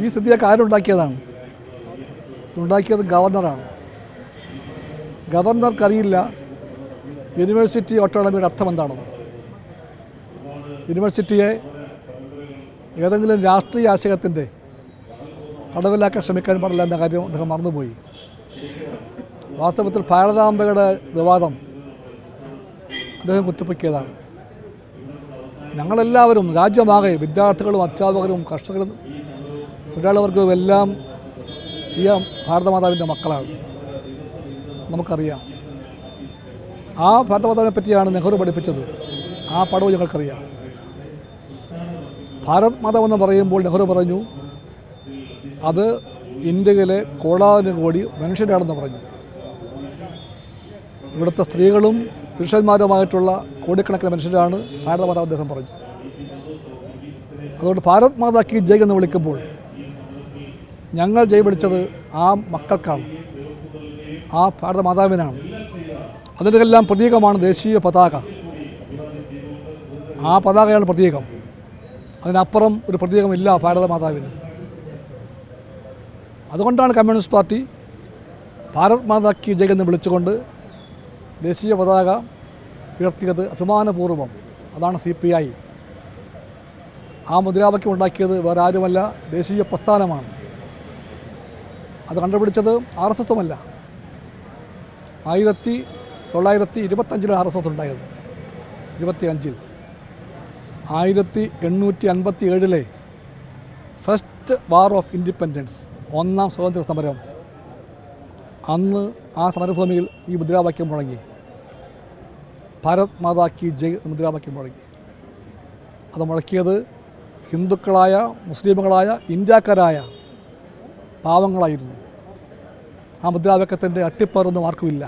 ഈ സ്ഥിതിയൊക്കെ ആരുണ്ടാക്കിയതാണ്? ഉണ്ടാക്കിയത് ഗവർണറാണ്. ഗവർണർക്കറിയില്ല യൂണിവേഴ്സിറ്റി ഓട്ടോണമിയുടെ അർത്ഥം എന്താണെന്ന്. യൂണിവേഴ്സിറ്റിയെ ഏതെങ്കിലും രാഷ്ട്രീയ ആശയത്തിൻ്റെ തടവിലാക്കാൻ ശ്രമിക്കാൻ പാടില്ല എന്ന കാര്യം അദ്ദേഹം മറന്നുപോയി. വാസ്തവത്തിൽ ഭാരതാംബയുടെ വിവാദം അദ്ദേഹം കുത്തിപ്പൊക്കിയതാണ്. ഞങ്ങളെല്ലാവരും രാജ്യമാകെ വിദ്യാർത്ഥികളും അധ്യാപകരും കർഷകരും തൊഴിലാളിവർഗവും എല്ലാം ഈ ഭാരതമാതാവിൻ്റെ മക്കളാണ്. നമുക്കറിയാം. ആ ഭാരതമാതാവിനെ പറ്റിയാണ് നെഹ്റു പഠിപ്പിച്ചത്. ആ പടവ് ഞങ്ങൾക്കറിയാം. ഭാരത് മാതാവെന്ന് പറയുമ്പോൾ നെഹ്റു പറഞ്ഞു അത് ഇന്ത്യയിലെ കോടാനുകോടി മനുഷ്യരാണെന്ന് പറഞ്ഞു. ഇവിടുത്തെ സ്ത്രീകളും പുരുഷന്മാരുമായിട്ടുള്ള കോടിക്കണക്കിന് മനുഷ്യരാണ് ഭാരതമാതാവ് അദ്ദേഹം പറഞ്ഞു. അതുകൊണ്ട് ഭാരത് മാതാ കി ജയ് എന്ന് വിളിക്കുമ്പോൾ ഞങ്ങൾ ജയ് വിളിച്ചത് ആ മക്കൾക്കാണ്, ആ ഭാരതമാതാവിനാണ്. അതിൻ്റെല്ലാം പ്രതീകമാണ് ദേശീയ പതാക. ആ പതാകയാണ് പ്രതീകം. അതിനപ്പുറം ഒരു പ്രതീകമില്ല ഭാരതമാതാവിന്. അതുകൊണ്ടാണ് കമ്മ്യൂണിസ്റ്റ് പാർട്ടി ഭാരത് മാതാ കി ജയ് എന്ന് വിളിച്ചുകൊണ്ട് ദേശീയ പതാക ഉയർത്തിയത് അഭിമാനപൂർവ്വം. അതാണ് CPI. ആ മുദ്രാവാക്യം ഉണ്ടാക്കിയത് വേറെ ആരുമല്ല, ദേശീയ പ്രസ്ഥാനമാണ്. അത് കണ്ടുപിടിച്ചത് RSS അല്ല. 1925 RSS ഉണ്ടായത്, 25. 1857 ഫസ്റ്റ് വാർ ഓഫ് ഇൻഡിപെൻഡൻസ്, ഒന്നാം സ്വാതന്ത്ര്യ സമരം, അന്ന് ആ സമരഭൂമിയിൽ ഈ മുദ്രാവാക്യം മുഴങ്ങി. ഭാരത് മാതാ കി ജയ് മുദ്രാവാക്യം മുഴങ്ങി. അത് മുഴക്കിയത് ഹിന്ദുക്കളായ മുസ്ലിമുകളായ ഇന്ത്യക്കാരായ പാവങ്ങളായിരുന്നു. ആ മുദ്രാവാക്യത്തിൻ്റെ അട്ടിപ്പറൊന്നും ആർക്കുമില്ല.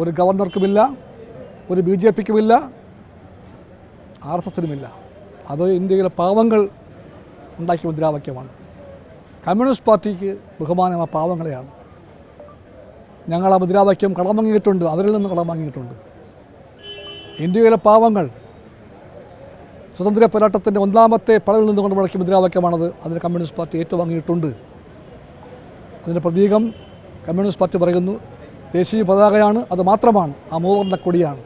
ഒരു ഗവർണർക്കുമില്ല, ഒരു BJPക്കുമില്ല, RSSനുമില്ല. അത് ഇന്ത്യയിലെ പാവങ്ങൾ ഉണ്ടാക്കിയ മുദ്രാവാക്യമാണ്. കമ്മ്യൂണിസ്റ്റ് പാർട്ടിക്ക് ബഹുമാനം ആ പാവങ്ങളെയാണ്. ഞങ്ങൾ ആ മുദ്രാവാക്യം കടം വാങ്ങിയിട്ടുണ്ട്, അവരിൽ നിന്ന് കടം വാങ്ങിയിട്ടുണ്ട്. ഇന്ത്യയിലെ പാവങ്ങൾ സ്വതന്ത്ര പോരാട്ടത്തിൻ്റെ ഒന്നാമത്തെ പടവിൽ നിന്നുകൊണ്ട് മുഴക്കിയ മുദ്രാവാക്യമാണത്. അതിന് കമ്മ്യൂണിസ്റ്റ് പാർട്ടി ഏറ്റുവാങ്ങിയിട്ടുണ്ട്. അതിൻ്റെ പ്രതീകം കമ്മ്യൂണിസ്റ്റ് പാർട്ടി പറയുന്നു ദേശീയ പതാകയാണ്, അത് മാത്രമാണ്, ആ മൂവർണ്ണ കൊടിയാണ്.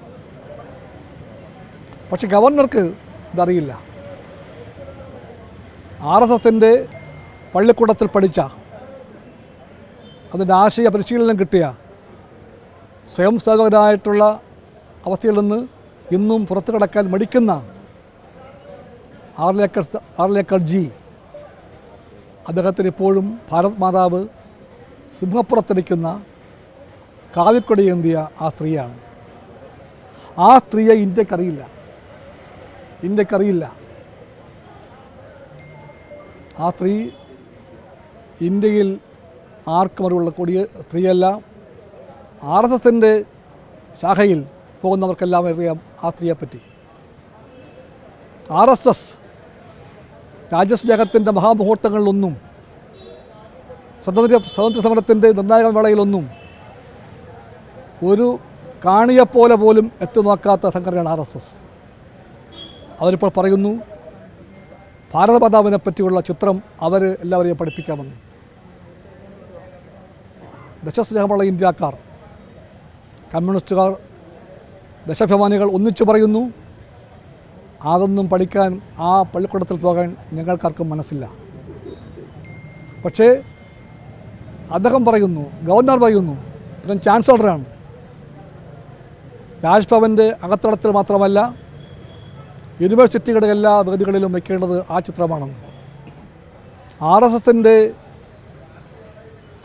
പക്ഷെ ഗവർണർക്ക് ഇതറിയില്ല. RSSൻ്റെ പള്ളിക്കൂടത്തിൽ പഠിച്ച, അതിൻ്റെ ആശയ പരിശീലനം കിട്ടിയ സ്വയം സേവകരായിട്ടുള്ള അവസ്ഥയിൽ നിന്ന് ഇന്നും പുറത്തു കടക്കാൻ മടിക്കുന്ന ആർലേക്കർ ജി, അദ്ദേഹത്തിന് ഇപ്പോഴും ഭാരത് മാതാവ് സിംഹപ്പുറത്തിരിക്കുന്ന കാവിക്കൊടി ഏന്തിയ ആ സ്ത്രീയാണ്. ആ സ്ത്രീയെ ഇന്ത്യക്കറിയില്ല. ആ സ്ത്രീ ഇന്ത്യയിൽ ആർക്കും അറിവുള്ള കൊടിയ സ്ത്രീയല്ല. RSSൻ്റെ ശാഖയിൽ പോകുന്നവർക്കെല്ലാം അറിയാം ആ സ്ത്രീയെപ്പറ്റി. RSS രാജ്യസ്നേഹത്തിൻ്റെ മഹാമുഹൂർത്തങ്ങളിലൊന്നും, സ്വാതന്ത്ര്യ സമരത്തിൻ്റെ നിർണായക വേളയിലൊന്നും ഒരു കാണിയെപ്പോലെ പോലും എത്തി നോക്കാത്ത സംഘടനയാണ് RSS. അവരിപ്പോൾ പറയുന്നു ഭാരതമാതാവിനെ പറ്റിയുള്ള ചിത്രം അവർ എല്ലാവരെയും പഠിപ്പിക്കാമെന്ന്. ദേശസ്നേഹമുള്ള ഇന്ത്യക്കാർ, കമ്മ്യൂണിസ്റ്റുകാർ, ദേശാഭിമാനികൾ ഒന്നിച്ചു പറയുന്നു അതൊന്നും പഠിക്കാൻ, ആ പള്ളിക്കൂടത്തിൽ പോകാൻ ഞങ്ങൾക്കാർക്കും മനസ്സില്ല. പക്ഷേ അദ്ദേഹം പറയുന്നു, ഗവർണർ പറയുന്നു, പിന്നെ ചാൻസലറാണ്, രാജ്ഭവൻ്റെ അകത്തളത്തിൽ മാത്രമല്ല യൂണിവേഴ്സിറ്റികളുടെ എല്ലാ വേദികളിലും വയ്ക്കേണ്ടത് ആ ചിത്രമാണെന്ന്. RSSൻ്റെ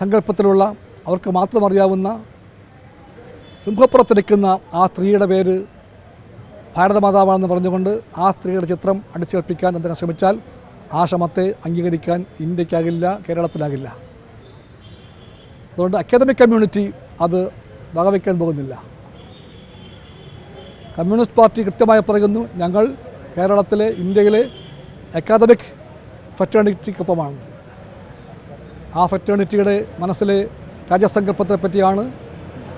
സങ്കല്പത്തിലുള്ള, അവർക്ക് മാത്രം അറിയാവുന്ന സിംഹപ്പുറത്തിരിക്കുന്ന ആ സ്ത്രീയുടെ പേര് ഭാരതമാതാവാണെന്ന് പറഞ്ഞുകൊണ്ട് ആ സ്ത്രീയുടെ ചിത്രം അടിച്ചേൽപ്പിക്കാൻ അദ്ദേഹം ശ്രമിച്ചാൽ ആ ശ്രമത്തെ അംഗീകരിക്കാൻ ഇന്ത്യക്കാകില്ല, കേരളത്തിലാകില്ല. അതുകൊണ്ട് അക്കാദമിക് കമ്മ്യൂണിറ്റി അത് വകവയ്ക്കാൻ പോകുന്നില്ല. കമ്മ്യൂണിസ്റ്റ് പാർട്ടി കൃത്യമായി പറയുന്നു ഞങ്ങൾ കേരളത്തിലെ, ഇന്ത്യയിലെ അക്കാദമിക് ഫ്രറ്റേണിറ്റിക്കൊപ്പമാണ്. ആ ഫ്രറ്റേണിറ്റിയുടെ മനസ്സിലെ രാജ്യസങ്കല്പത്തെ പറ്റിയാണ്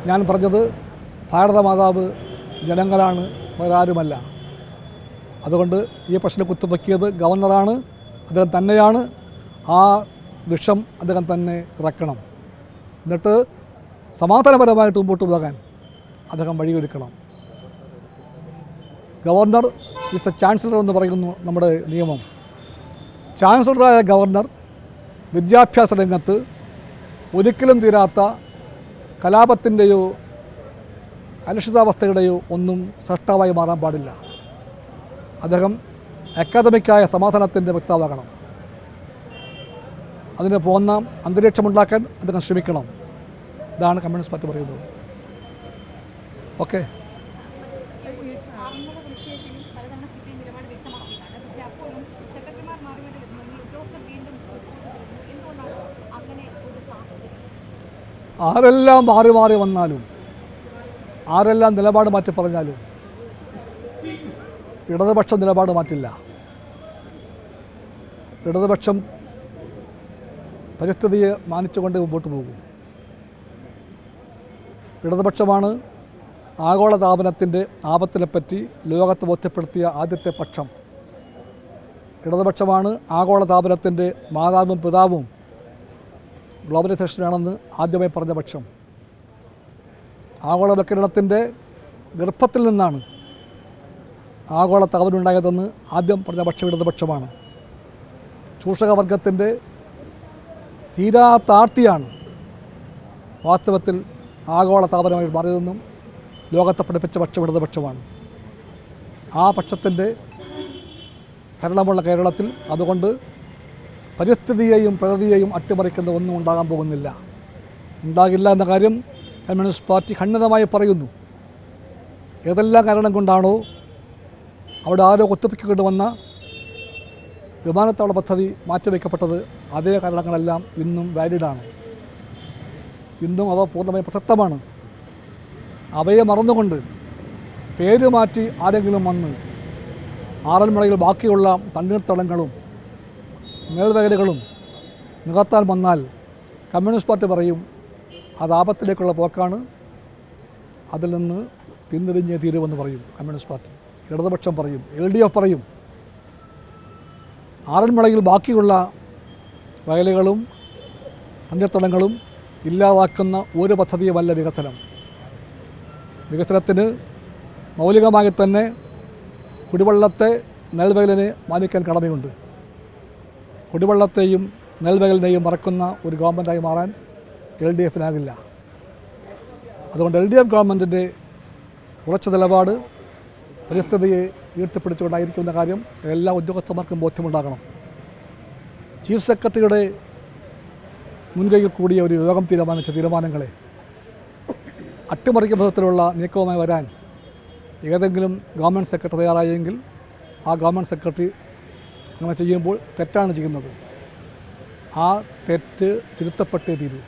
ഞാൻ പറഞ്ഞത്. ഭാരതമാതാവ് ജനങ്ങളാണ്, വേറാരുമല്ല. അതുകൊണ്ട് ഈ പ്രശ്നം കുത്തുപൊക്കിയത് ഗവർണറാണ്, അദ്ദേഹം തന്നെയാണ്. ആ വിഷം അദ്ദേഹം തന്നെ ഇറക്കണം. എന്നിട്ട് സമാധാനപരമായിട്ട് മുമ്പോട്ട് പോകാൻ അദ്ദേഹം വഴിയൊരുക്കണം. ഗവർണർ ഈസ് ദ ചാൻസലർ എന്ന് പറയുന്നു നമ്മുടെ നിയമം. ചാൻസലറായ ഗവർണർ വിദ്യാഭ്യാസ രംഗത്ത് ഒരിക്കലും തീരാത്ത കലാപത്തിൻ്റെയോ കലുഷിതാവസ്ഥയുടെയോ ഒന്നും സൃഷ്ടാവായി മാറാൻ പാടില്ല. അദ്ദേഹം അക്കാദമിക്കായ സമാധാനത്തിൻ്റെ വക്താവാകണം. അതിന് പോകുന്ന അന്തരീക്ഷമുണ്ടാക്കാൻ അദ്ദേഹം ശ്രമിക്കണം. ഇതാണ് കമ്മ്യൂണിസ്റ്റ് പാർട്ടി പറയുന്നത്. ഓക്കെ, ആരെല്ലാം മാറി മാറി വന്നാലും, ആരെല്ലാം നിലപാട് മാറ്റി പറഞ്ഞാലും ഇടതുപക്ഷം നിലപാട് മാറ്റില്ല. ഇടതുപക്ഷം പരിസ്ഥിതിയെ മാനിച്ചുകൊണ്ട് മുമ്പോട്ട് പോകും. ഇടതുപക്ഷമാണ് ആഗോളതാപനത്തിൻ്റെ ആപത്തിനെപ്പറ്റി ലോകത്തെ ബോധ്യപ്പെടുത്തിയ ആദ്യത്തെ പക്ഷം. ഇടതുപക്ഷമാണ് ആഗോളതാപനത്തിൻ്റെ മാതാവും പിതാവും ഗ്ലോബലൈസേഷനാണെന്ന് ആദ്യമായി പറഞ്ഞ പക്ഷം. ആഗോളവൽക്കരണത്തിൻ്റെ ഗർഭത്തിൽ നിന്നാണ് ആഗോള താപനമുണ്ടായതെന്ന് ആദ്യം പറഞ്ഞ പക്ഷം ഇടതുപക്ഷമാണ്. ചൂഷകവർഗത്തിൻ്റെ തീരാത്ത ആർത്തിയാണ് വാസ്തവത്തിൽ ആഗോള താപനമായി മാറിയതെന്നും ലോകത്തെ പഠിപ്പിച്ച പക്ഷം ഇടതുപക്ഷമാണ്. ആ പക്ഷത്തിൻ്റെ ഭരണമുള്ള കേരളത്തിൽ അതുകൊണ്ട് പരിസ്ഥിതിയെയും പ്രകൃതിയെയും അട്ടിമറിക്കുന്ന ഒന്നും ഉണ്ടാകാൻ പോകുന്നില്ല, ഉണ്ടാകില്ല എന്ന കാര്യം കമ്മ്യൂണിസ്റ്റ് പാർട്ടി ഖണ്ഡിതമായി പറയുന്നു. ഏതെല്ലാം കാരണം കൊണ്ടാണോ അവിടെ ആരോ കുത്തിപ്പിക്കൊണ്ട് വന്ന വിമാനത്താവള പദ്ധതി മാറ്റിവെക്കപ്പെട്ടത്, അതേ കാരണങ്ങളെല്ലാം ഇന്നും വാലിഡാണ്. ഇന്നും അവ പൂർണ്ണമായും പ്രസക്തമാണ്. അവയെ മറന്നുകൊണ്ട് പേര് മാറ്റി ആരെങ്കിലും വന്ന് ആറന്മുളയിൽ ബാക്കിയുള്ള തണ്ണീർത്തടങ്ങളും മേൽവകലുകളും നികത്താൻ വന്നാൽ കമ്മ്യൂണിസ്റ്റ് പാർട്ടി പറയും അത് ആപത്തിലേക്കുള്ള പോക്കാണ്, അതിൽ നിന്ന് പിന്തിരിഞ്ഞേ തീരുമെന്ന് പറയും കമ്മ്യൂണിസ്റ്റ് പാർട്ടി. ഇടതുപക്ഷം പറയും, LDF പറയും ആറന്മുളയിൽ ബാക്കിയുള്ള വയലുകളും തണ്ണീർത്തടങ്ങളും ഇല്ലാതാക്കുന്ന ഒരു പദ്ധതിയുമല്ല വികസനം. വികസനത്തിന് മൗലികമായി തന്നെ കുടിവെള്ളത്തെ നെൽവയലിനെ മാനിക്കാൻ കടമയുണ്ട്. കുടിവെള്ളത്തെയും നെൽവയലിനെയും മറക്കുന്ന ഒരു ഗവൺമെൻറ്റായി മാറാൻ LDFനാകില്ല. അതുകൊണ്ട് LDF ഗവൺമെൻറ്റിൻ്റെ ഉറച്ച നിലപാട് പരിസ്ഥിതിയെ ഉയർത്തിപ്പിടിച്ചുകൊണ്ടായിരിക്കുന്ന കാര്യം എല്ലാ ഉദ്യോഗസ്ഥന്മാർക്കും ബോധ്യമുണ്ടാകണം. ചീഫ് സെക്രട്ടറിയുടെ മുൻകൈയിൽ കൂടിയ ഒരു യോഗം തീരുമാനിച്ച തീരുമാനങ്ങളെ അട്ടിമറിക്കുന്ന വിധത്തിലുള്ള നീക്കവുമായി വരാൻ ഏതെങ്കിലും ഗവൺമെൻറ് സെക്രട്ടറി തയ്യാറായെങ്കിൽ ആ ഗവൺമെൻറ് സെക്രട്ടറി അങ്ങനെ ചെയ്യുമ്പോൾ തെറ്റാണ് ചെയ്യുന്നത്. ആ തെറ്റ് തിരുത്തപ്പെട്ടേ തീരൂ.